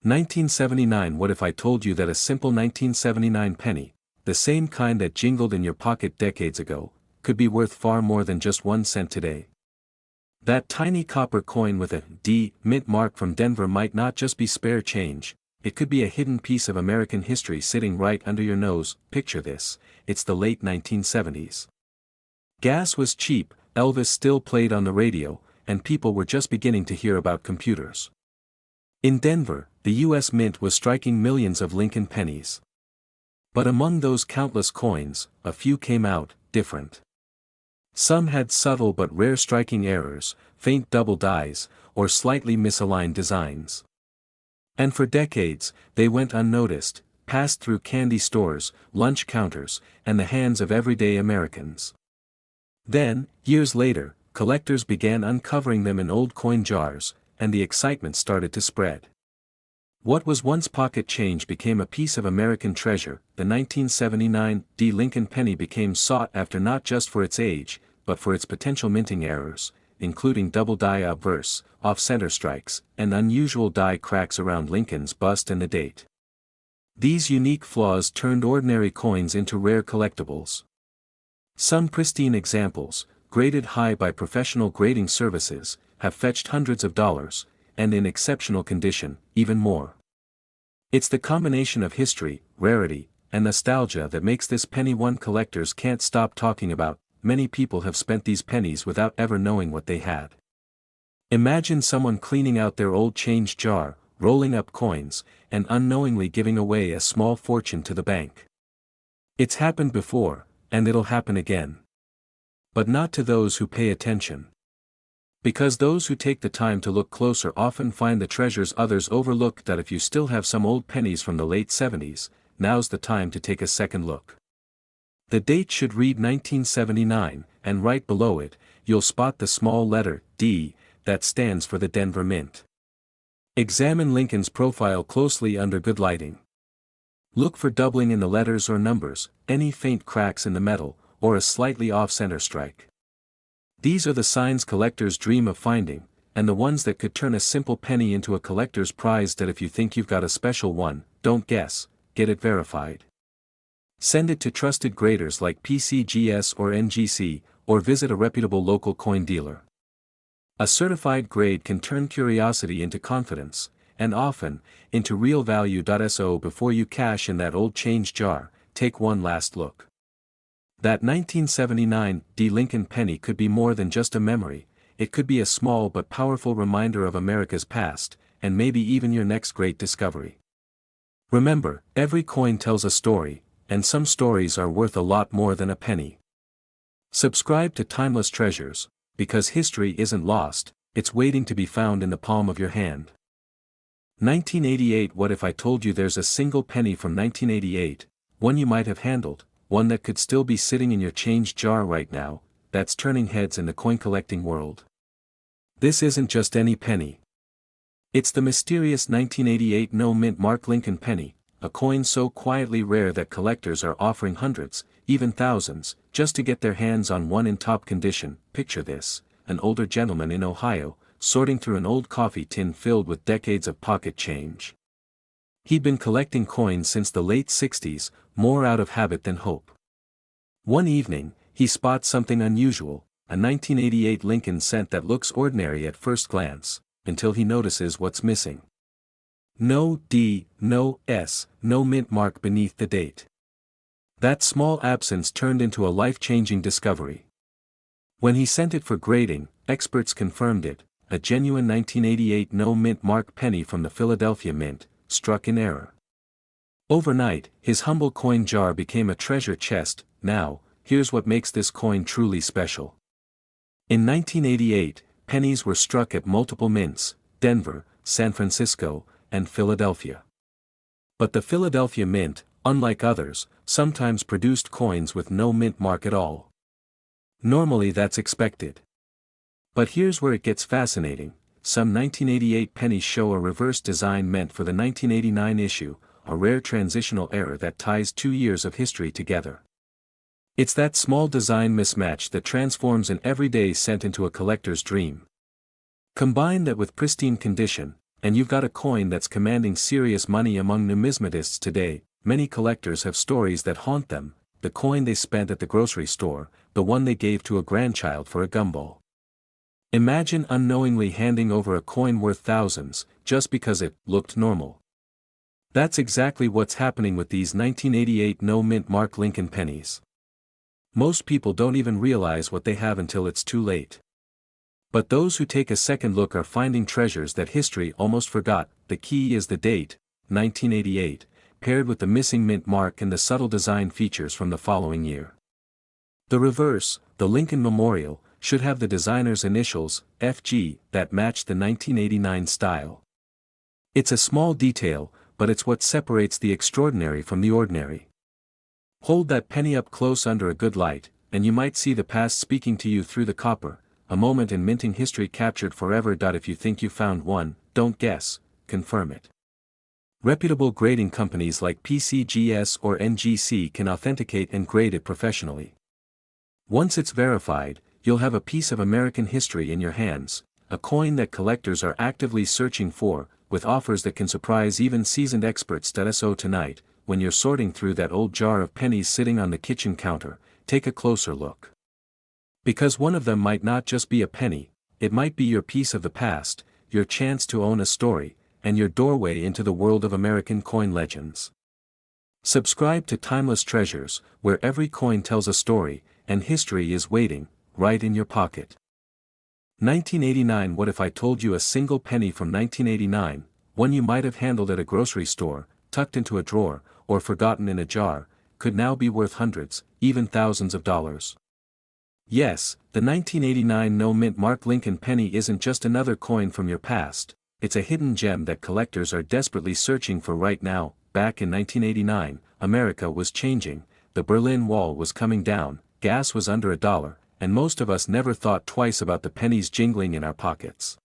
1979. What if I told you that a simple 1979 penny, the same kind that jingled in your pocket decades ago, could be worth far more than just 1 cent today? That tiny copper coin with a D mint mark from Denver might not just be spare change, it could be a hidden piece of American history sitting right under your nose. Picture this, it's the late 1970s. Gas was cheap, Elvis still played on the radio, and people were just beginning to hear about computers. In Denver, the U.S. Mint was striking millions of Lincoln pennies. But among those countless coins, a few came out different. Some had subtle but rare striking errors, faint double dies, or slightly misaligned designs. And for decades, they went unnoticed, passed through candy stores, lunch counters, and the hands of everyday Americans. Then, years later, collectors began uncovering them in old coin jars, and the excitement started to spread. What was once pocket change became a piece of American treasure. The 1979 D Lincoln penny became sought after not just for its age, but for its potential minting errors, including double die obverse, off-center strikes, and unusual die cracks around Lincoln's bust and the date. These unique flaws turned ordinary coins into rare collectibles. Some pristine examples, graded high by professional grading services, have fetched hundreds of dollars, and in exceptional condition, even more. It's the combination of history, rarity, and nostalgia that makes this penny one collectors can't stop talking about. Many people have spent these pennies without ever knowing what they had. Imagine someone cleaning out their old change jar, rolling up coins, and unknowingly giving away a small fortune to the bank. It's happened before, and it'll happen again. But not to those who pay attention. Because those who take the time to look closer often find the treasures others overlook. That if you still have some old pennies from the late 70s, now's the time to take a second look. The date should read 1979, and right below it, you'll spot the small letter D that stands for the Denver Mint. Examine Lincoln's profile closely under good lighting. Look for doubling in the letters or numbers, any faint cracks in the metal, or a slightly off-center strike. These are the signs collectors dream of finding, and the ones that could turn a simple penny into a collector's prize. That if you think you've got a special one, don't guess, get it verified. Send it to trusted graders like PCGS or NGC, or visit a reputable local coin dealer. A certified grade can turn curiosity into confidence, and often, into real value. So before you cash in that old change jar, take one last look. That 1979 D Lincoln penny could be more than just a memory, it could be a small but powerful reminder of America's past, and maybe even your next great discovery. Remember, every coin tells a story, and some stories are worth a lot more than a penny. Subscribe to Timeless Treasures, because history isn't lost, it's waiting to be found in the palm of your hand. 1988. What if I told you there's a single penny from 1988, one you might have handled, one that could still be sitting in your change jar right now, that's turning heads in the coin collecting world? This isn't just any penny. It's the mysterious 1988 no mint mark Lincoln penny, a coin so quietly rare that collectors are offering hundreds, even thousands, just to get their hands on one in top condition. Picture this, an older gentleman in Ohio, sorting through an old coffee tin filled with decades of pocket change. He'd been collecting coins since the late 60s, more out of habit than hope. One evening, he spots something unusual, a 1988 Lincoln cent that looks ordinary at first glance, until he notices what's missing. No D, no S, no mint mark beneath the date. That small absence turned into a life-changing discovery. When he sent it for grading, experts confirmed it, a genuine 1988 no mint mark penny from the Philadelphia Mint, struck in error. Overnight, his humble coin jar became a treasure chest. Now, here's what makes this coin truly special. In 1988, pennies were struck at multiple mints, Denver, San Francisco, and Philadelphia. But the Philadelphia Mint, unlike others, sometimes produced coins with no mint mark at all. Normally that's expected. But here's where it gets fascinating. Some 1988 pennies show a reverse design meant for the 1989 issue, a rare transitional error that ties 2 years of history together. It's that small design mismatch that transforms an everyday cent into a collector's dream. Combine that with pristine condition, and you've got a coin that's commanding serious money among numismatists today. Many collectors have stories that haunt them: the coin they spent at the grocery store, the one they gave to a grandchild for a gumball. Imagine unknowingly handing over a coin worth thousands, just because it looked normal. That's exactly what's happening with these 1988 no-mint mark Lincoln pennies. Most people don't even realize what they have until it's too late. But those who take a second look are finding treasures that history almost forgot. The key is the date, 1988, paired with the missing mint mark and the subtle design features from the following year. The reverse, the Lincoln Memorial, should have the designer's initials, FG, that match the 1989 style. It's a small detail, but it's what separates the extraordinary from the ordinary. Hold that penny up close under a good light, and you might see the past speaking to you through the copper, a moment in minting history captured forever. If you think you found one, don't guess, confirm it. Reputable grading companies like PCGS or NGC can authenticate and grade it professionally. Once it's verified, you'll have a piece of American history in your hands, a coin that collectors are actively searching for, with offers that can surprise even seasoned experts. So tonight, when you're sorting through that old jar of pennies sitting on the kitchen counter, take a closer look. Because one of them might not just be a penny, it might be your piece of the past, your chance to own a story, and your doorway into the world of American coin legends. Subscribe to Timeless Treasures, where every coin tells a story, and history is waiting, right in your pocket. 1989. What if I told you a single penny from 1989, one you might have handled at a grocery store, tucked into a drawer, or forgotten in a jar, could now be worth hundreds, even thousands of dollars? Yes, the 1989 no-mint mark Lincoln penny isn't just another coin from your past, it's a hidden gem that collectors are desperately searching for right now. Back in 1989, America was changing, the Berlin Wall was coming down, gas was under $1, and most of us never thought twice about the pennies jingling in our pockets.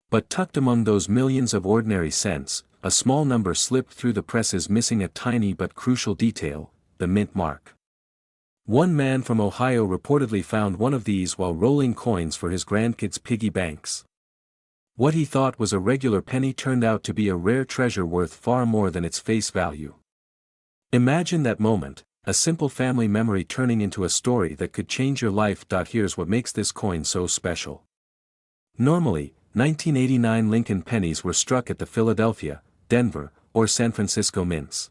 But tucked among those millions of ordinary cents, a small number slipped through the presses, missing a tiny but crucial detail: the mint mark. One man from Ohio reportedly found one of these while rolling coins for his grandkids' piggy banks. What he thought was a regular penny turned out to be a rare treasure worth far more than its face value. Imagine that moment, a simple family memory turning into a story that could change your life. Here's what makes this coin so special. Normally, 1989 Lincoln pennies were struck at the Philadelphia, Denver, or San Francisco mints.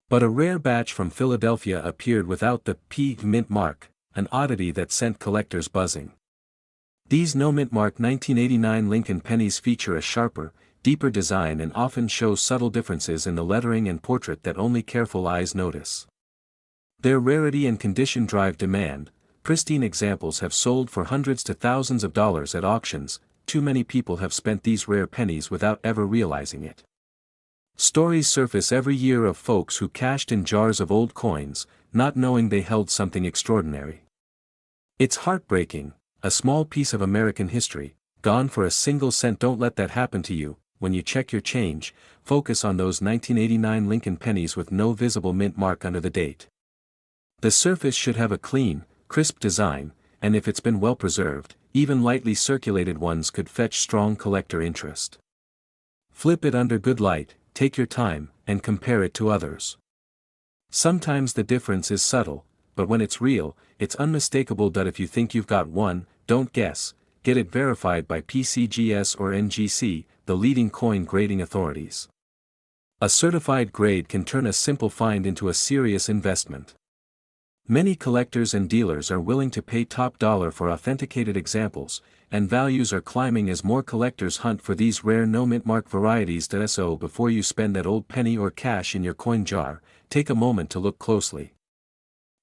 But a rare batch from Philadelphia appeared without the P mint mark, an oddity that sent collectors buzzing. These no-mint mark 1989 Lincoln pennies feature a sharper, deeper design and often show subtle differences in the lettering and portrait that only careful eyes notice. Their rarity and condition drive demand. Pristine examples have sold for hundreds to thousands of dollars at auctions. Too many people have spent these rare pennies without ever realizing it. Stories surface every year of folks who cashed in jars of old coins, not knowing they held something extraordinary. It's heartbreaking, a small piece of American history, gone for a single cent. Don't let that happen to you. When you check your change, focus on those 1989 Lincoln pennies with no visible mint mark under the date. The surface should have a clean, crisp design, and if it's been well preserved, even lightly circulated ones could fetch strong collector interest. Flip it under good light, take your time, and compare it to others. Sometimes the difference is subtle, but when it's real, it's unmistakable. If you think you've got one, don't guess, get it verified by PCGS or NGC, the leading coin grading authorities. A certified grade can turn a simple find into a serious investment. Many collectors and dealers are willing to pay top dollar for authenticated examples, and values are climbing as more collectors hunt for these rare no-mint mark varieties. So before you spend that old penny or cash in your coin jar, take a moment to look closely.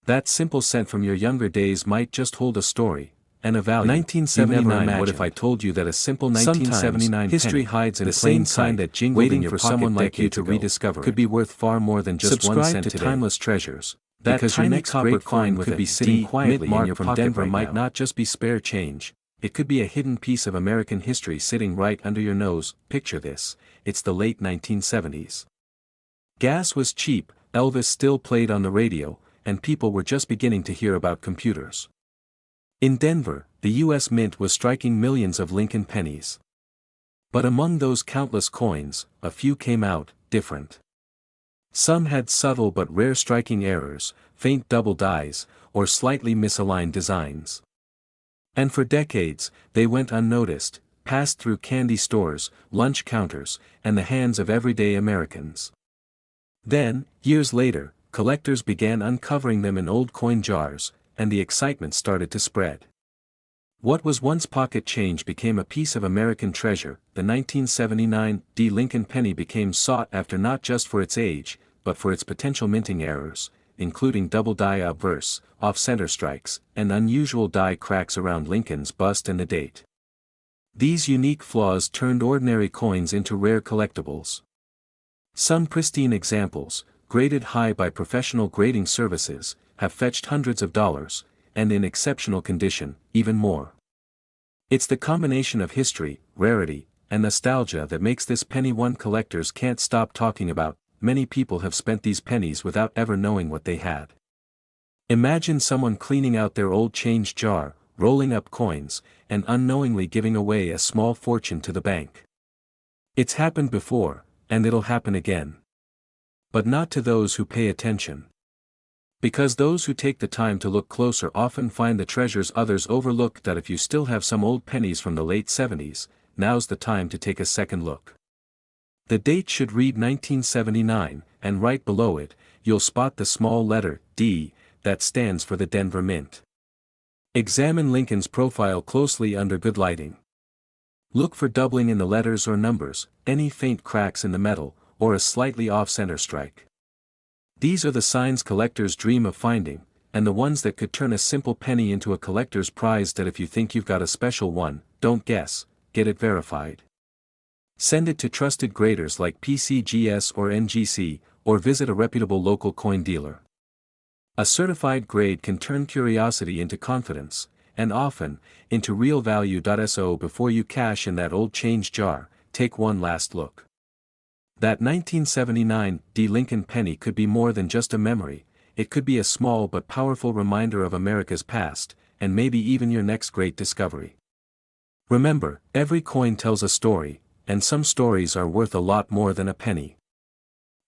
That simple cent from your younger days might just hold a story, and a value. 1979. What if I told you that a simple 1979 history hides in the same kind that jingled waiting in your for someone like you to rediscover could be worth far more than just 1 cent today. Timeless Treasures. Because your next great find could be sitting quietly in your pocket. Denver might not just be spare change, it could be a hidden piece of American history sitting right under your nose. Picture this, it's the late 1970s. Gas was cheap, Elvis still played on the radio, and people were just beginning to hear about computers. In Denver, the U.S. Mint was striking millions of Lincoln pennies. But among those countless coins, a few came out different. Some had subtle but rare striking errors, faint double dies, or slightly misaligned designs. And for decades, they went unnoticed, passed through candy stores, lunch counters, and the hands of everyday Americans. Then, years later, collectors began uncovering them in old coin jars, and the excitement started to spread. What was once pocket change became a piece of American treasure. The 1979 Lincoln penny became sought after not just for its age, but for its potential minting errors, including double die obverse, off-center strikes, and unusual die cracks around Lincoln's bust and the date. These unique flaws turned ordinary coins into rare collectibles. Some pristine examples, graded high by professional grading services, have fetched hundreds of dollars, and in exceptional condition, even more. It's the combination of history, rarity, and nostalgia that makes this penny one collectors can't stop talking about. Many people have spent these pennies without ever knowing what they had. Imagine someone cleaning out their old change jar, rolling up coins, and unknowingly giving away a small fortune to the bank. It's happened before, and it'll happen again. But not to those who pay attention. Because those who take the time to look closer often find the treasures others overlook. That if you still have some old pennies from the late 70s, now's the time to take a second look. The date should read 1979, and right below it, you'll spot the small letter D that stands for the Denver Mint. Examine Lincoln's profile closely under good lighting. Look for doubling in the letters or numbers, any faint cracks in the metal, or a slightly off-center strike. These are the signs collectors dream of finding, and the ones that could turn a simple penny into a collector's prize. That if you think you've got a special one, don't guess, get it verified. Send it to trusted graders like PCGS or NGC, or visit a reputable local coin dealer. A certified grade can turn curiosity into confidence, and often, into real value. So before you cash in that old change jar, take one last look. That 1979 Lincoln penny could be more than just a memory. It could be a small but powerful reminder of America's past, and maybe even your next great discovery. Remember, every coin tells a story, and some stories are worth a lot more than a penny.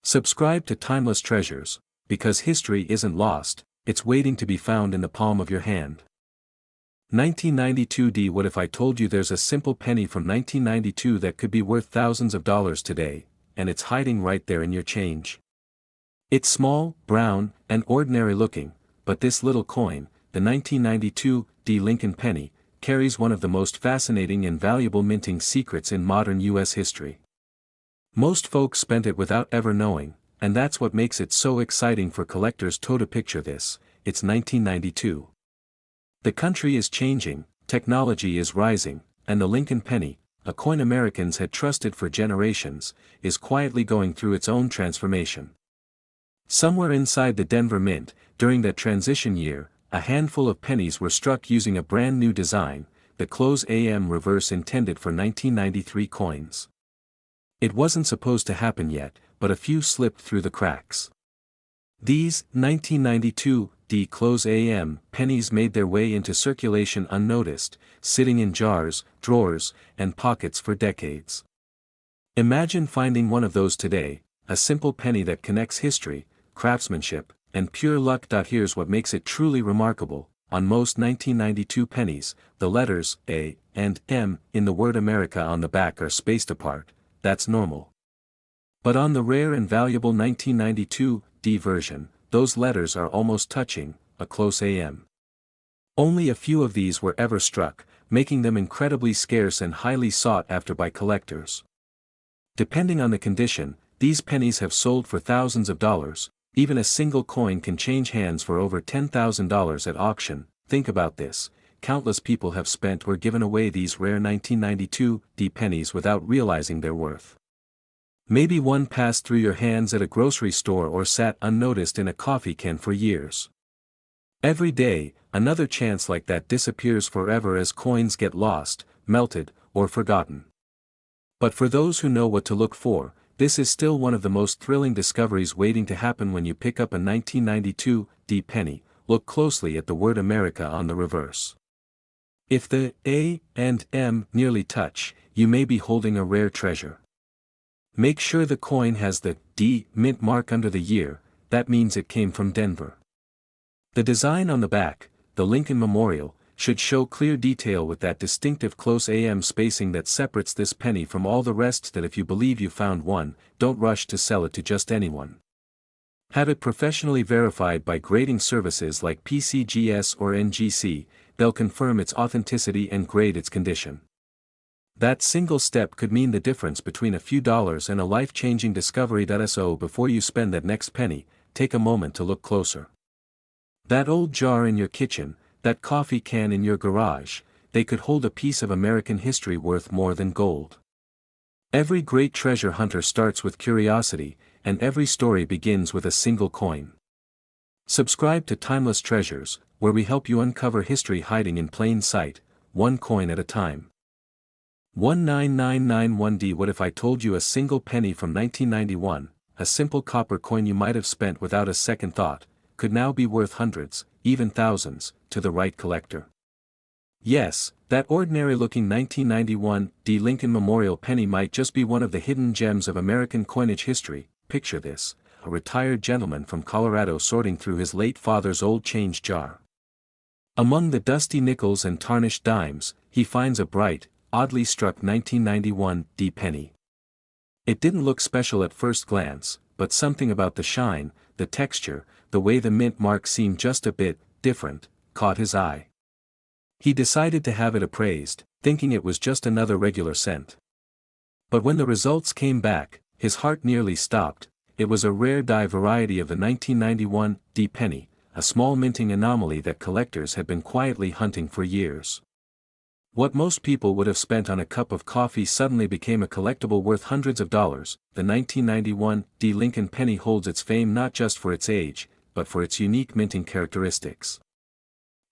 Subscribe to Timeless Treasures, because history isn't lost, it's waiting to be found in the palm of your hand. 1992 What if I told you there's a simple penny from 1992 that could be worth thousands of dollars today, and it's hiding right there in your change? It's small, brown, and ordinary looking, but this little coin, the 1992 Lincoln penny, carries one of the most fascinating and valuable minting secrets in modern U.S. history. Most folks spent it without ever knowing, and that's what makes it so exciting for collectors. To picture this, it's 1992. The country is changing, technology is rising, and the Lincoln penny, a coin Americans had trusted for generations, is quietly going through its own transformation. Somewhere inside the Denver Mint, during that transition year, a handful of pennies were struck using a brand new design, the close AM reverse intended for 1993 coins. It wasn't supposed to happen yet, but a few slipped through the cracks. These 1992 close AM pennies made their way into circulation unnoticed, sitting in jars, drawers, and pockets for decades. Imagine finding one of those today, a simple penny that connects history, craftsmanship, and pure luck. Here's what makes it truly remarkable: on most 1992 pennies, the letters A and M in the word America on the back are spaced apart. That's normal. But on the rare and valuable 1992 version, those letters are almost touching, a close AM. Only a few of these were ever struck, making them incredibly scarce and highly sought after by collectors. Depending on the condition, these pennies have sold for thousands of dollars. Even a single coin can change hands for over $10,000 at auction. Think about this: countless people have spent or given away these rare 1992 pennies without realizing their worth. Maybe one passed through your hands at a grocery store or sat unnoticed in a coffee can for years. Every day, another chance like that disappears forever as coins get lost, melted, or forgotten. But for those who know what to look for, this is still one of the most thrilling discoveries waiting to happen. When you pick up a 1992 penny, look closely at the word America on the reverse. If the A and M nearly touch, you may be holding a rare treasure. Make sure the coin has the D mint mark under the year, that means it came from Denver. The design on the back, the Lincoln Memorial, should show clear detail with that distinctive close AM spacing that separates this penny from all the rest. That if you believe you found one, don't rush to sell it to just anyone. Have it professionally verified by grading services like PCGS or NGC, they'll confirm its authenticity and grade its condition. That single step could mean the difference between a few dollars and a life-changing discovery. So before you spend that next penny, take a moment to look closer. That old jar in your kitchen, that coffee can in your garage, they could hold a piece of American history worth more than gold. Every great treasure hunter starts with curiosity, and every story begins with a single coin. Subscribe to Timeless Treasures, where we help you uncover history hiding in plain sight, one coin at a time. 19991D. What if I told you a single penny from 1991, a simple copper coin you might have spent without a second thought, could now be worth hundreds, even thousands, to the right collector? Yes, that ordinary-looking 1991 D Lincoln Memorial penny might just be one of the hidden gems of American coinage history. Picture this, a retired gentleman from Colorado sorting through his late father's old change jar. Among the dusty nickels and tarnished dimes, he finds a bright, oddly struck 1991 D penny. It didn't look special at first glance, but something about the shine, the texture, the way the mint mark seemed just a bit different, caught his eye. He decided to have it appraised, thinking it was just another regular cent. But when the results came back, his heart nearly stopped. It was a rare die variety of the 1991 D penny, a small minting anomaly that collectors had been quietly hunting for years. What most people would have spent on a cup of coffee suddenly became a collectible worth hundreds of dollars. The 1991 D Lincoln penny holds its fame not just for its age, but for its unique minting characteristics.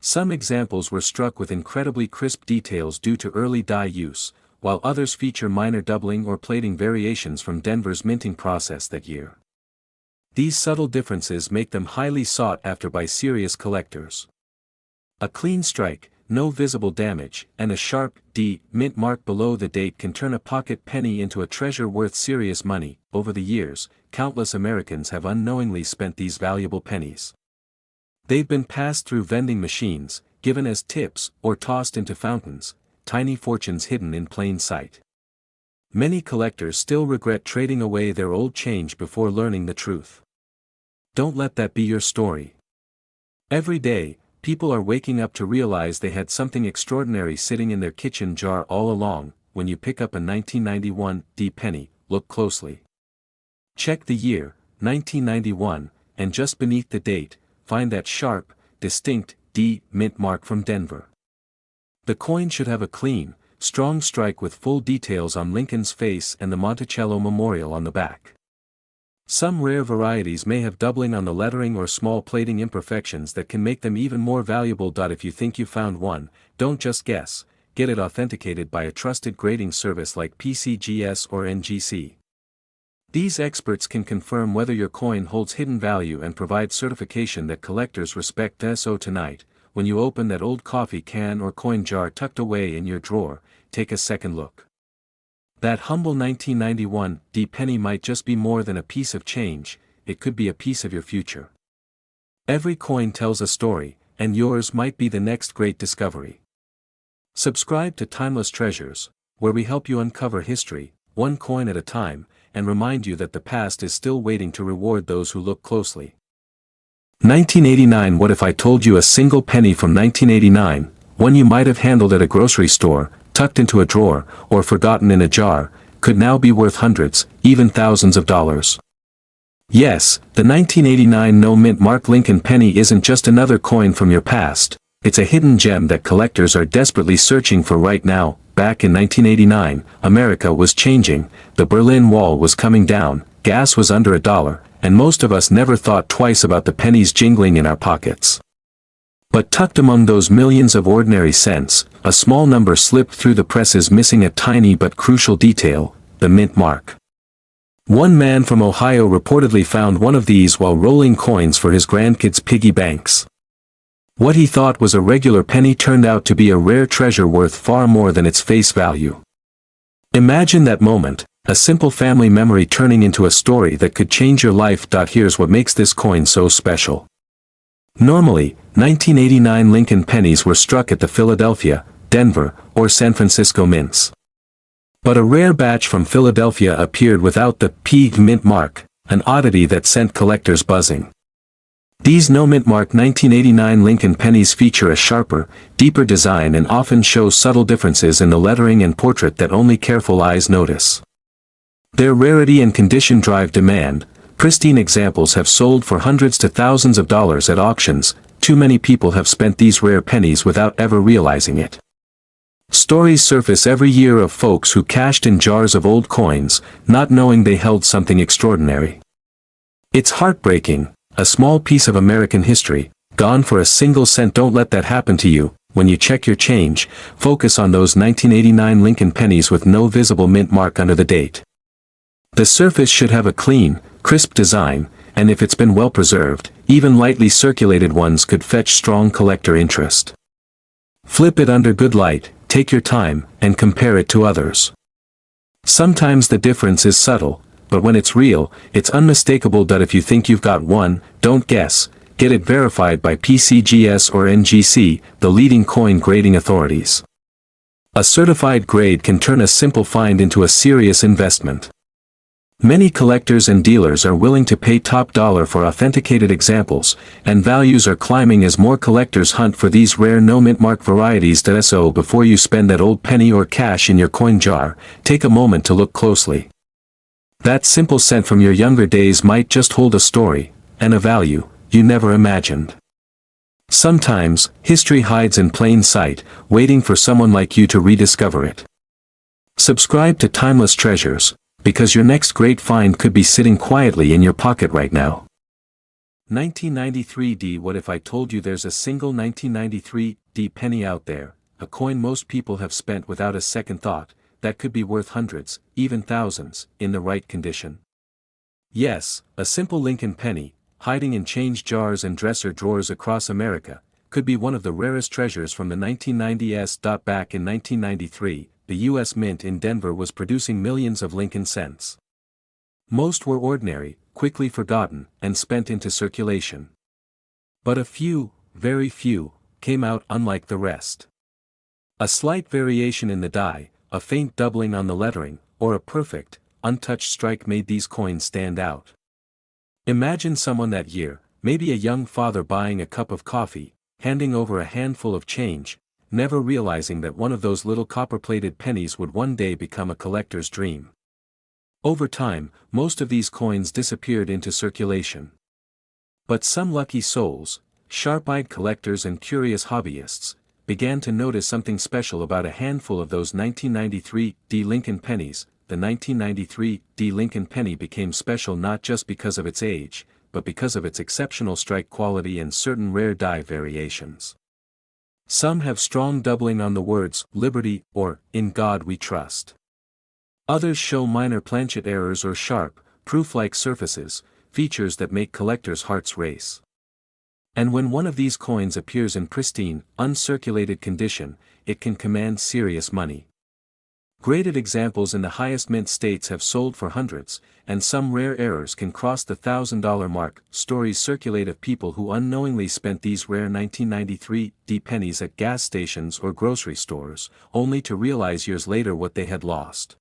Some examples were struck with incredibly crisp details due to early die use, while others feature minor doubling or plating variations from Denver's minting process that year. These subtle differences make them highly sought after by serious collectors. A clean strike, no visible damage, and a sharp D mint mark below the date can turn a pocket penny into a treasure worth serious money. Over the years, countless Americans have unknowingly spent these valuable pennies. They've been passed through vending machines, given as tips, or tossed into fountains, tiny fortunes hidden in plain sight. Many collectors still regret trading away their old change before learning the truth. Don't let that be your story. Every day, people are waking up to realize they had something extraordinary sitting in their kitchen jar all along. When you pick up a 1991 D penny, look closely. Check the year, 1991, and just beneath the date, find that sharp, distinct D mint mark from Denver. The coin should have a clean, strong strike with full details on Lincoln's face and the Monticello Memorial on the back. Some rare varieties may have doubling on the lettering or small plating imperfections that can make them even more valuable. If you think you found one, don't just guess, get it authenticated by a trusted grading service like PCGS or NGC. These experts can confirm whether your coin holds hidden value and provide certification that collectors respect. So tonight, when you open that old coffee can or coin jar tucked away in your drawer, take a second look. That humble 1991 D penny might just be more than a piece of change, it could be a piece of your future. Every coin tells a story, and yours might be the next great discovery. Subscribe to Timeless Treasures, where we help you uncover history, one coin at a time, and remind you that the past is still waiting to reward those who look closely. 1989. What if I told you a single penny from 1989, one you might have handled at a grocery store, tucked into a drawer, or forgotten in a jar, could now be worth hundreds, even thousands of dollars? Yes, the 1989 no mint mark Lincoln penny isn't just another coin from your past, it's a hidden gem that collectors are desperately searching for right now. Back in 1989, America was changing, the Berlin Wall was coming down, gas was under $1, and most of us never thought twice about the pennies jingling in our pockets. But tucked among those millions of ordinary cents, a small number slipped through the presses missing a tiny but crucial detail, the mint mark. One man from Ohio reportedly found one of these while rolling coins for his grandkids' piggy banks. What he thought was a regular penny turned out to be a rare treasure worth far more than its face value. Imagine that moment, a simple family memory turning into a story that could change your life. Here's what makes this coin so special. Normally, 1989 Lincoln pennies were struck at the Philadelphia, Denver, or San Francisco mints. But a rare batch from Philadelphia appeared without the P mint mark, an oddity that sent collectors buzzing. These no-mint mark 1989 Lincoln pennies feature a sharper, deeper design and often show subtle differences in the lettering and portrait that only careful eyes notice. Their rarity and condition drive demand. Pristine examples have sold for hundreds to thousands of dollars at auctions. Too many people have spent these rare pennies without ever realizing it. Stories surface every year of folks who cashed in jars of old coins, not knowing they held something extraordinary. It's heartbreaking. A small piece of American history, gone for a single cent. Don't let that happen to you. When you check your change, focus on those 1989 Lincoln pennies with no visible mint mark under the date. The surface should have a clean, crisp design, and if it's been well preserved, even lightly circulated ones could fetch strong collector interest. Flip it under good light, take your time, and compare it to others. Sometimes the difference is subtle, but when it's real, it's unmistakable. If you think you've got one, don't guess, get it verified by PCGS or NGC, the leading coin grading authorities. A certified grade can turn a simple find into a serious investment. Many collectors and dealers are willing to pay top dollar for authenticated examples, and values are climbing as more collectors hunt for these rare no-mint mark varieties. So before you spend that old penny or cash in your coin jar, take a moment to look closely. That simple cent from your younger days might just hold a story, and a value, you never imagined. Sometimes, history hides in plain sight, waiting for someone like you to rediscover it. Subscribe to Timeless Treasures, because your next great find could be sitting quietly in your pocket right now. 1993 D. What if I told you there's a single 1993 D penny out there, a coin most people have spent without a second thought, that could be worth hundreds, even thousands, in the right condition? Yes, a simple Lincoln penny, hiding in change jars and dresser drawers across America, could be one of the rarest treasures from the 1990s. Back in 1993, the U.S. Mint in Denver was producing millions of Lincoln cents. Most were ordinary, quickly forgotten, and spent into circulation. But a few, very few, came out unlike the rest. A slight variation in the die, a faint doubling on the lettering, or a perfect, untouched strike made these coins stand out. Imagine someone that year, maybe a young father buying a cup of coffee, handing over a handful of change, never realizing that one of those little copper-plated pennies would one day become a collector's dream. Over time, most of these coins disappeared into circulation. But some lucky souls, sharp-eyed collectors and curious hobbyists, began to notice something special about a handful of those 1993 D Lincoln pennies. The 1993 D Lincoln penny became special not just because of its age, but because of its exceptional strike quality and certain rare die variations. Some have strong doubling on the words "Liberty" or "In God We Trust." Others show minor planchet errors or sharp, proof-like surfaces, features that make collectors' hearts race. And when one of these coins appears in pristine, uncirculated condition, it can command serious money. Graded examples in the highest mint states have sold for hundreds, and some rare errors can cross the $1,000 mark. Stories circulate of people who unknowingly spent these rare 1993 D pennies at gas stations or grocery stores, only to realize years later what they had lost.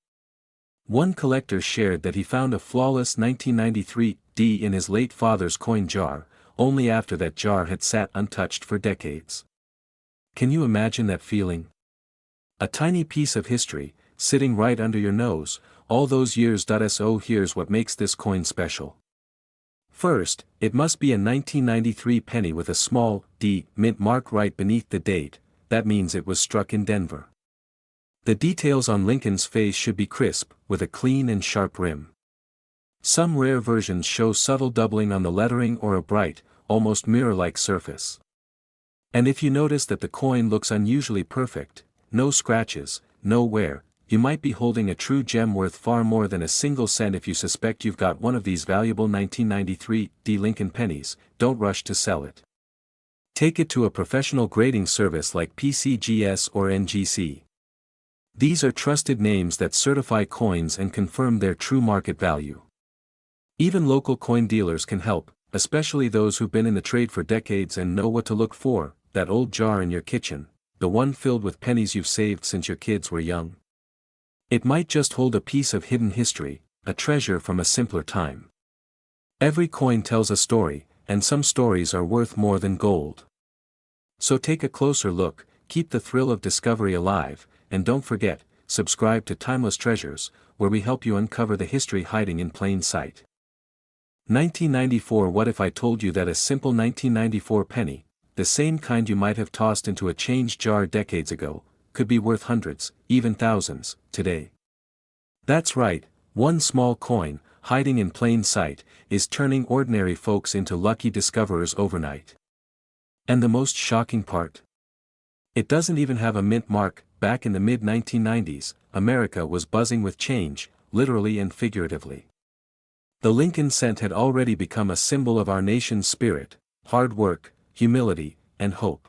One collector shared that he found a flawless 1993 D in his late father's coin jar, only after that jar had sat untouched for decades. Can you imagine that feeling? A tiny piece of history, sitting right under your nose, all those years. So here's what makes this coin special. First, it must be a 1993 penny with a small D mint mark right beneath the date. That means it was struck in Denver. The details on Lincoln's face should be crisp, with a clean and sharp rim. Some rare versions show subtle doubling on the lettering or a bright, almost mirror-like surface. And if you notice that the coin looks unusually perfect, no scratches, no wear, you might be holding a true gem worth far more than a single cent. If you suspect you've got one of these valuable 1993 D Lincoln pennies, don't rush to sell it. Take it to a professional grading service like PCGS or NGC. These are trusted names that certify coins and confirm their true market value. Even local coin dealers can help, especially those who've been in the trade for decades and know what to look for: that old jar in your kitchen, the one filled with pennies you've saved since your kids were young. It might just hold a piece of hidden history, a treasure from a simpler time. Every coin tells a story, and some stories are worth more than gold. So take a closer look, keep the thrill of discovery alive, and don't forget, subscribe to Timeless Treasures, where we help you uncover the history hiding in plain sight. 1994. What if I told you that a simple 1994 penny, the same kind you might have tossed into a change jar decades ago, could be worth hundreds, even thousands, today? That's right, one small coin, hiding in plain sight, is turning ordinary folks into lucky discoverers overnight. And the most shocking part? It doesn't even have a mint mark. Back in the mid-1990s, America was buzzing with change, literally and figuratively. The Lincoln cent had already become a symbol of our nation's spirit, hard work, humility, and hope.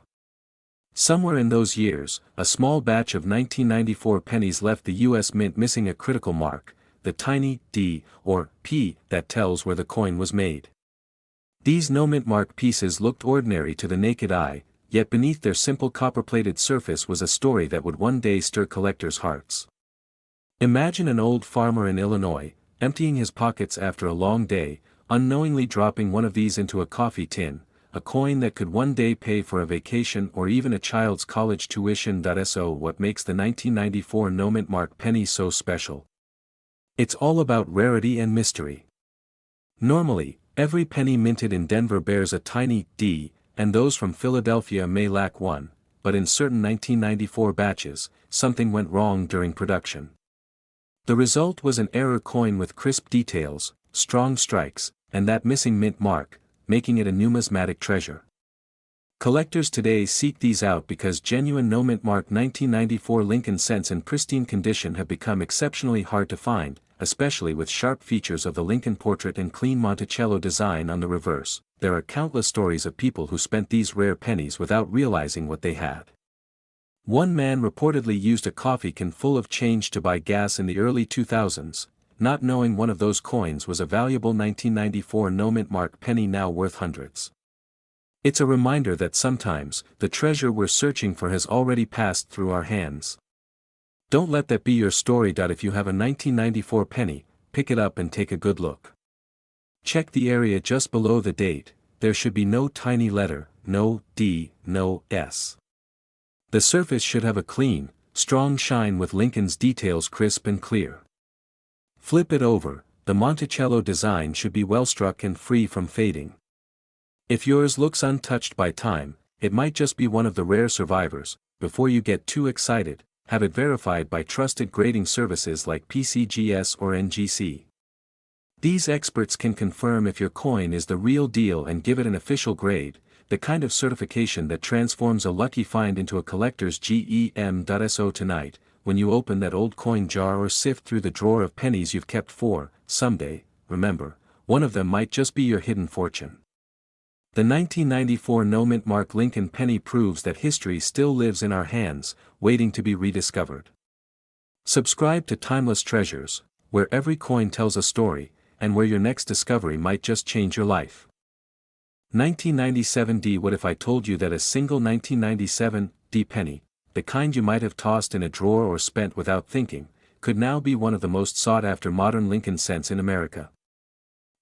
Somewhere in those years, a small batch of 1994 pennies left the U.S. Mint missing a critical mark, the tiny D, or P, that tells where the coin was made. These no-mint mark pieces looked ordinary to the naked eye, yet beneath their simple copper-plated surface was a story that would one day stir collectors' hearts. Imagine an old farmer in Illinois, emptying his pockets after a long day, unknowingly dropping one of these into a coffee tin, a coin that could one day pay for a vacation or even a child's college tuition. So what makes the 1994 no-mint mark penny so special? It's all about rarity and mystery. Normally, every penny minted in Denver bears a tiny D, and those from Philadelphia may lack one, but in certain 1994 batches, something went wrong during production. The result was an error coin with crisp details, strong strikes, and that missing mint mark, making it a numismatic treasure. Collectors today seek these out because genuine no-mint mark 1994 Lincoln cents in pristine condition have become exceptionally hard to find, especially with sharp features of the Lincoln portrait and clean Monticello design on the reverse. There are countless stories of people who spent these rare pennies without realizing what they had. One man reportedly used a coffee can full of change to buy gas in the early 2000s, not knowing one of those coins was a valuable 1994 no-mint mark penny now worth hundreds. It's a reminder that sometimes, the treasure we're searching for has already passed through our hands. Don't let that be your story. If you have a 1994 penny, pick it up and take a good look. Check the area just below the date. There should be no tiny letter, no D, no S. The surface should have a clean, strong shine with Lincoln's details crisp and clear. Flip it over, the Monticello design should be well struck and free from fading. If yours looks untouched by time, it might just be one of the rare survivors. Before you get too excited, have it verified by trusted grading services like PCGS or NGC. These experts can confirm if your coin is the real deal and give it an official grade, the kind of certification that transforms a lucky find into a collector's gem. So tonight, when you open that old coin jar or sift through the drawer of pennies you've kept for, someday, remember, one of them might just be your hidden fortune. The 1994 no-mint mark Lincoln penny proves that history still lives in our hands, waiting to be rediscovered. Subscribe to Timeless Treasures, where every coin tells a story, and where your next discovery might just change your life. 1997 D. What if I told you that a single 1997 D penny, the kind you might have tossed in a drawer or spent without thinking, could now be one of the most sought-after modern Lincoln cents in America?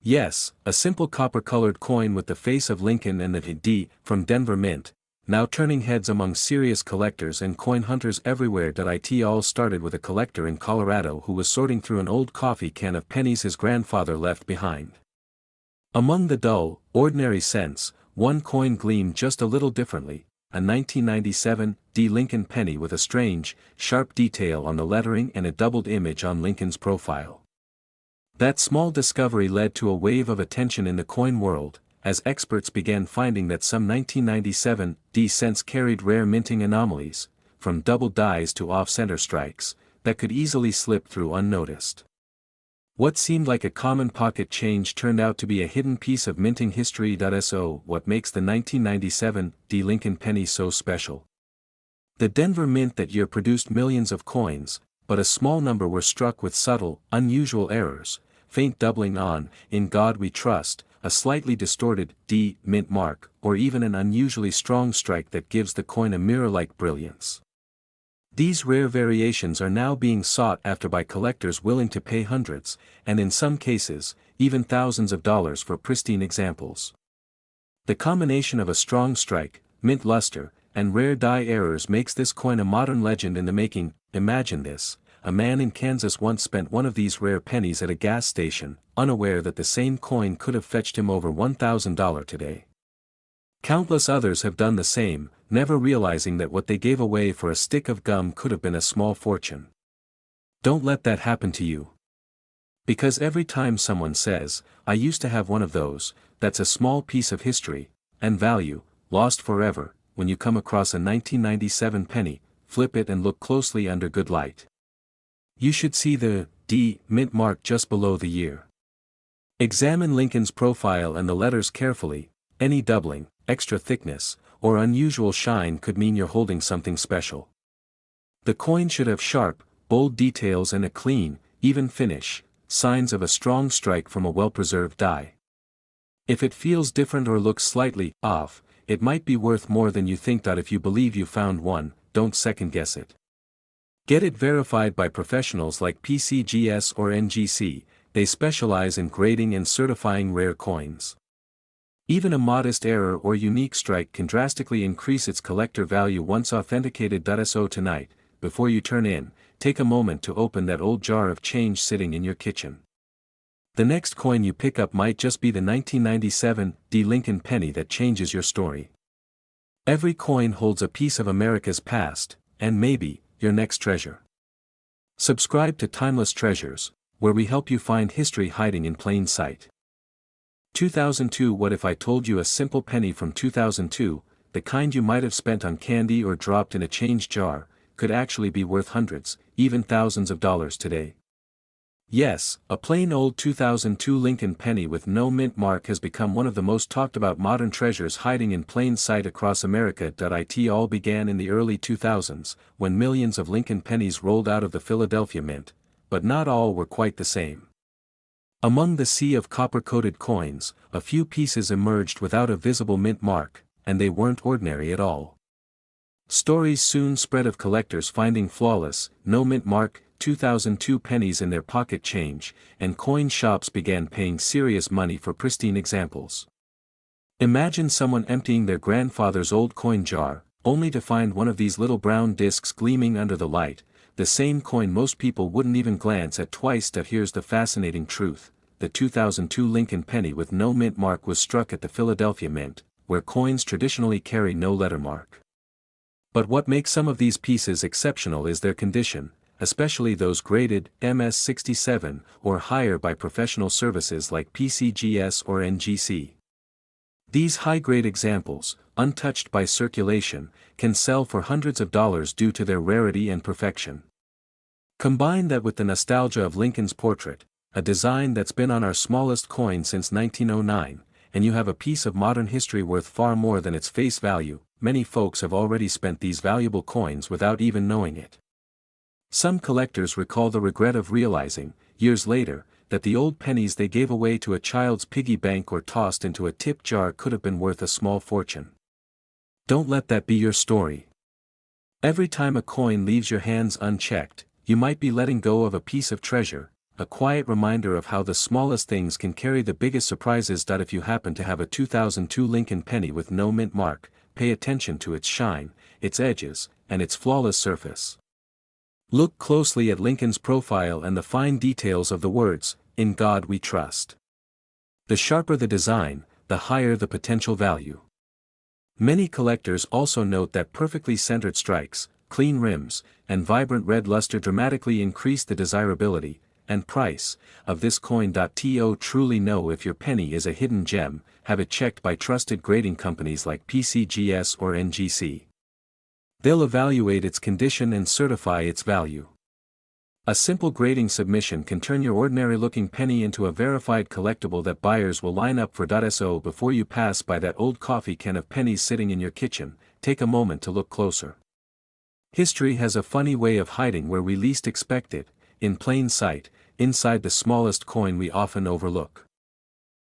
Yes, a simple copper-colored coin with the face of Lincoln and the D from Denver Mint, now turning heads among serious collectors and coin hunters everywhere. It all started with a collector in Colorado who was sorting through an old coffee can of pennies his grandfather left behind. Among the dull, ordinary cents, one coin gleamed just a little differently, a 1997 D Lincoln penny with a strange, sharp detail on the lettering and a doubled image on Lincoln's profile. That small discovery led to a wave of attention in the coin world, as experts began finding that some 1997 D cents carried rare minting anomalies, from double dies to off-center strikes, that could easily slip through unnoticed. What seemed like a common pocket change turned out to be a hidden piece of minting history. So what makes the 1997 D Lincoln penny so special? The Denver Mint that year produced millions of coins, but a small number were struck with subtle, unusual errors, faint doubling on, "In God We Trust," a slightly distorted D mint mark, or even an unusually strong strike that gives the coin a mirror-like brilliance. These rare variations are now being sought after by collectors willing to pay hundreds, and in some cases, even thousands of dollars for pristine examples. The combination of a strong strike, mint luster, and rare die errors makes this coin a modern legend in the making. Imagine this: a man in Kansas once spent one of these rare pennies at a gas station, unaware that the same coin could have fetched him over $1,000 today. Countless others have done the same, never realizing that what they gave away for a stick of gum could have been a small fortune. Don't let that happen to you. Because every time someone says, "I used to have one of those," that's a small piece of history and value lost forever. When you come across a 1997 penny, flip it and look closely under good light. You should see the D mint mark just below the year. Examine Lincoln's profile and the letters carefully. Any doubling, extra thickness, or unusual shine could mean you're holding something special. The coin should have sharp, bold details and a clean, even finish, signs of a strong strike from a well-preserved die. If it feels different or looks slightly off, it might be worth more than you think. If you believe you found one, don't second-guess it. Get it verified by professionals like PCGS or NGC. They specialize in grading and certifying rare coins. Even a modest error or unique strike can drastically increase its collector value once authenticated. So tonight, before you turn in, take a moment to open that old jar of change sitting in your kitchen. The next coin you pick up might just be the 1997 D Lincoln penny that changes your story. Every coin holds a piece of America's past, and maybe, your next treasure. Subscribe to Timeless Treasures, where we help you find history hiding in plain sight. 2002. What if I told you a simple penny from 2002, the kind you might have spent on candy or dropped in a change jar, could actually be worth hundreds, even thousands of dollars today? Yes, a plain old 2002 Lincoln penny with no mint mark has become one of the most talked about modern treasures hiding in plain sight across America. It all began in the early 2000s, when millions of Lincoln pennies rolled out of the Philadelphia Mint, but not all were quite the same. Among the sea of copper-coated coins, a few pieces emerged without a visible mint mark, and they weren't ordinary at all. Stories soon spread of collectors finding flawless, no mint mark, 2002 pennies in their pocket change, and coin shops began paying serious money for pristine examples. Imagine someone emptying their grandfather's old coin jar, only to find one of these little brown discs gleaming under the light, the same coin most people wouldn't even glance at twice. Here's the fascinating truth: the 2002 Lincoln penny with no mint mark was struck at the Philadelphia Mint, where coins traditionally carry no letter mark. But what makes some of these pieces exceptional is their condition, especially those graded MS-67 or higher by professional services like PCGS or NGC. These high-grade examples, untouched by circulation, can sell for hundreds of dollars due to their rarity and perfection. Combine that with the nostalgia of Lincoln's portrait, a design that's been on our smallest coin since 1909, and you have a piece of modern history worth far more than its face value. Many folks have already spent these valuable coins without even knowing it. Some collectors recall the regret of realizing, years later, that the old pennies they gave away to a child's piggy bank or tossed into a tip jar could have been worth a small fortune. Don't let that be your story. Every time a coin leaves your hands unchecked, you might be letting go of a piece of treasure, a quiet reminder of how the smallest things can carry the biggest surprises. If you happen to have a 2002 Lincoln penny with no mint mark, pay attention to its shine, its edges, and its flawless surface. Look closely at Lincoln's profile and the fine details of the words, "In God We Trust." The sharper the design, the higher the potential value. Many collectors also note that perfectly centered strikes, clean rims, and vibrant red luster dramatically increase the desirability and price of this coin. To truly know if your penny is a hidden gem, have it checked by trusted grading companies like PCGS or NGC. They'll evaluate its condition and certify its value. A simple grading submission can turn your ordinary-looking penny into a verified collectible that buyers will line up for. So before you pass by that old coffee can of pennies sitting in your kitchen, take a moment to look closer. History has a funny way of hiding where we least expect it, in plain sight, inside the smallest coin we often overlook.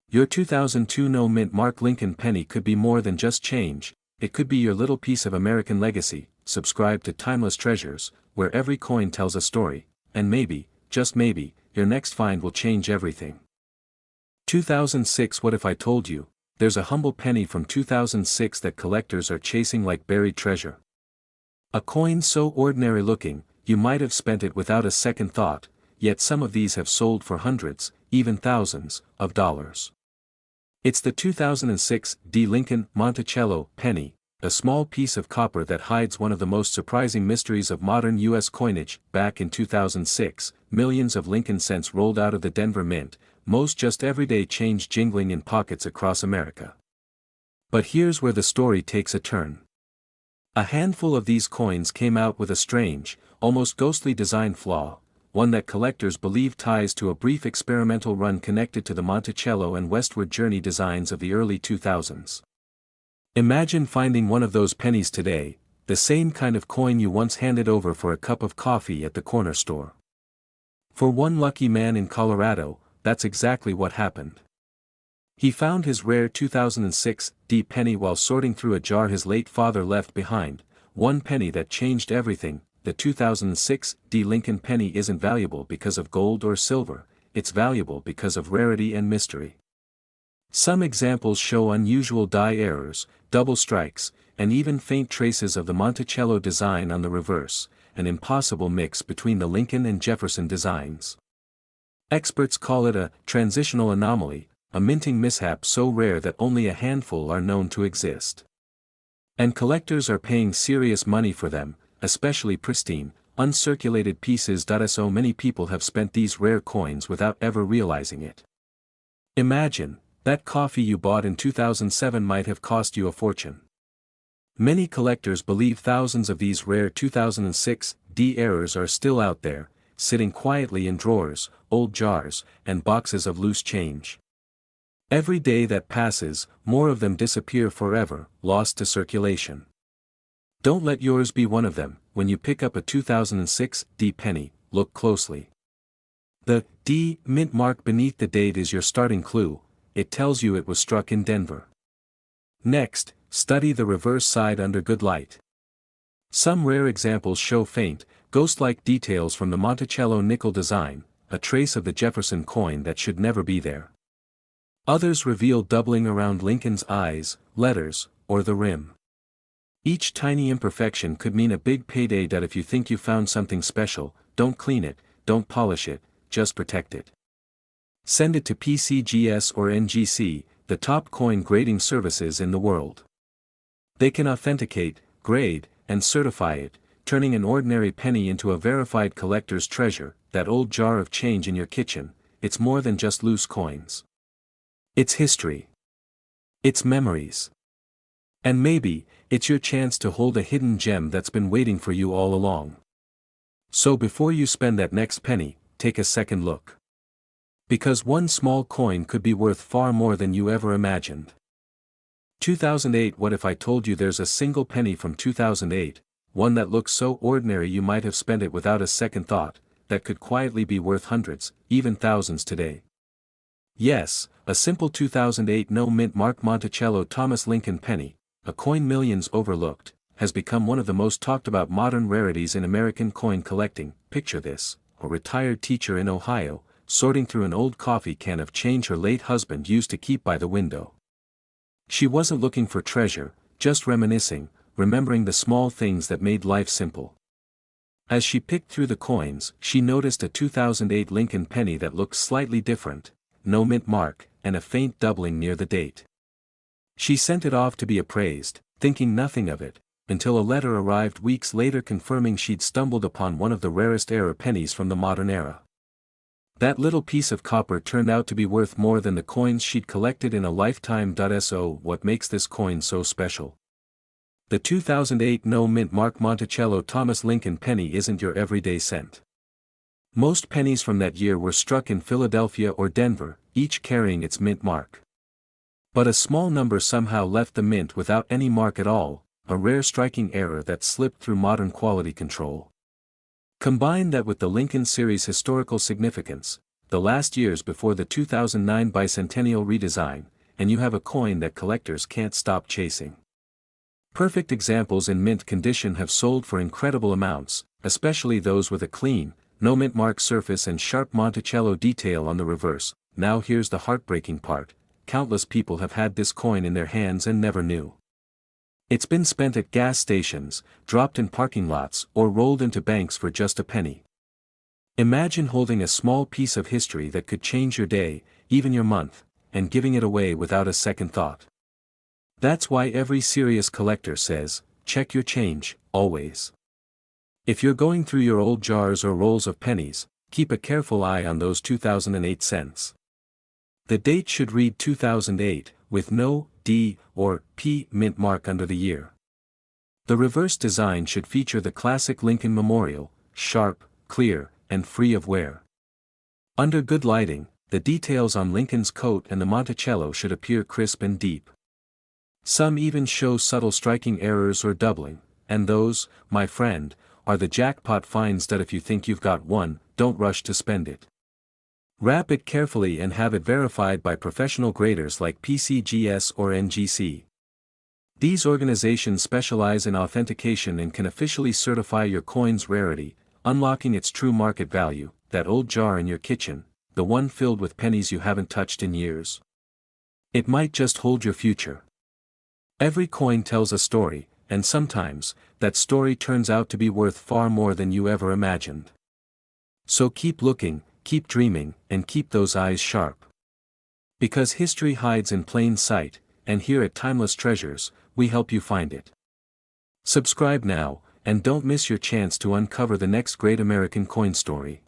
Your 2002 no-mint mark Lincoln penny could be more than just change, it could be your little piece of American legacy. Subscribe to Timeless Treasures, where every coin tells a story, and maybe, just maybe, your next find will change everything. 2006 What if I told you, there's a humble penny from 2006 that collectors are chasing like buried treasure. A coin so ordinary looking, you might have spent it without a second thought, yet some of these have sold for hundreds, even thousands, of dollars. It's the 2006 D. Lincoln Monticello penny, a small piece of copper that hides one of the most surprising mysteries of modern U.S. coinage. Back in 2006, millions of Lincoln cents rolled out of the Denver Mint, most just everyday change jingling in pockets across America. But here's where the story takes a turn. A handful of these coins came out with a strange, almost ghostly design flaw, one that collectors believe ties to a brief experimental run connected to the Monticello and westward journey designs of the early 2000s. Imagine finding one of those pennies today, the same kind of coin you once handed over for a cup of coffee at the corner store. For one lucky man in Colorado, that's exactly what happened. He found his rare 2006 D penny while sorting through a jar his late father left behind, one penny that changed everything. The 2006 D Lincoln penny isn't valuable because of gold or silver, it's valuable because of rarity and mystery. Some examples show unusual die errors, double strikes, and even faint traces of the Monticello design on the reverse, an impossible mix between the Lincoln and Jefferson designs. Experts call it a transitional anomaly, a minting mishap so rare that only a handful are known to exist. And collectors are paying serious money for them, especially pristine, uncirculated pieces. So many people have spent these rare coins without ever realizing it. Imagine, that coffee you bought in 2007 might have cost you a fortune. Many collectors believe thousands of these rare 2006 D errors are still out there, sitting quietly in drawers, old jars, and boxes of loose change. Every day that passes, more of them disappear forever, lost to circulation. Don't let yours be one of them. When you pick up a 2006 D penny, look closely. The D mint mark beneath the date is your starting clue, it tells you it was struck in Denver. Next, study the reverse side under good light. Some rare examples show faint, ghost-like details from the Monticello nickel design, a trace of the Jefferson coin that should never be there. Others reveal doubling around Lincoln's eyes, letters, or the rim. Each tiny imperfection could mean a big payday. If you think you found something special, don't clean it, don't polish it, just protect it. Send it to PCGS or NGC, the top coin grading services in the world. They can authenticate, grade, and certify it, turning an ordinary penny into a verified collector's treasure. That old jar of change in your kitchen, it's more than just loose coins. It's history. It's memories. And maybe, it's your chance to hold a hidden gem that's been waiting for you all along. So before you spend that next penny, take a second look. Because one small coin could be worth far more than you ever imagined. 2008 What if I told you there's a single penny from 2008, one that looks so ordinary you might have spent it without a second thought, that could quietly be worth hundreds, even thousands today? Yes, a simple 2008 no-mint mark Monticello Thomas Lincoln penny, a coin millions overlooked, has become one of the most talked about modern rarities in American coin collecting. Picture this, a retired teacher in Ohio, sorting through an old coffee can of change her late husband used to keep by the window. She wasn't looking for treasure, just reminiscing, remembering the small things that made life simple. As she picked through the coins, she noticed a 2008 Lincoln penny that looked slightly different, no mint mark, and a faint doubling near the date. She sent it off to be appraised, thinking nothing of it, until a letter arrived weeks later confirming she'd stumbled upon one of the rarest error pennies from the modern era. That little piece of copper turned out to be worth more than the coins she'd collected in a lifetime. So what makes this coin so special? The 2008 no-mint mark Monticello Thomas Lincoln penny isn't your everyday cent. Most pennies from that year were struck in Philadelphia or Denver, each carrying its mint mark. But a small number somehow left the mint without any mark at all, a rare striking error that slipped through modern quality control. Combine that with the Lincoln series' historical significance, the last years before the 2009 bicentennial redesign, and you have a coin that collectors can't stop chasing. Perfect examples in mint condition have sold for incredible amounts, especially those with a clean, no mint mark surface and sharp Monticello detail on the reverse. Now here's the heartbreaking part: countless people have had this coin in their hands and never knew. It's been spent at gas stations, dropped in parking lots, or rolled into banks for just a penny. Imagine holding a small piece of history that could change your day, even your month, and giving it away without a second thought. That's why every serious collector says, check your change, always. If you're going through your old jars or rolls of pennies, keep a careful eye on those 2008 cents. The date should read 2008, with no D or P mint mark under the year. The reverse design should feature the classic Lincoln memorial, sharp, clear, and free of wear. Under good lighting, the details on Lincoln's coat and the Monticello should appear crisp and deep. Some even show subtle striking errors or doubling, and those, my friend, are the jackpot finds that if you think you've got one, don't rush to spend it. Wrap it carefully and have it verified by professional graders like PCGS or NGC. These organizations specialize in authentication and can officially certify your coin's rarity, unlocking its true market value. That old jar in your kitchen, the one filled with pennies you haven't touched in years. It might just hold your future. Every coin tells a story, and sometimes, that story turns out to be worth far more than you ever imagined. So keep looking, keep dreaming, and keep those eyes sharp. Because history hides in plain sight, and here at Timeless Treasures, we help you find it. Subscribe now, and don't miss your chance to uncover the next great American coin story.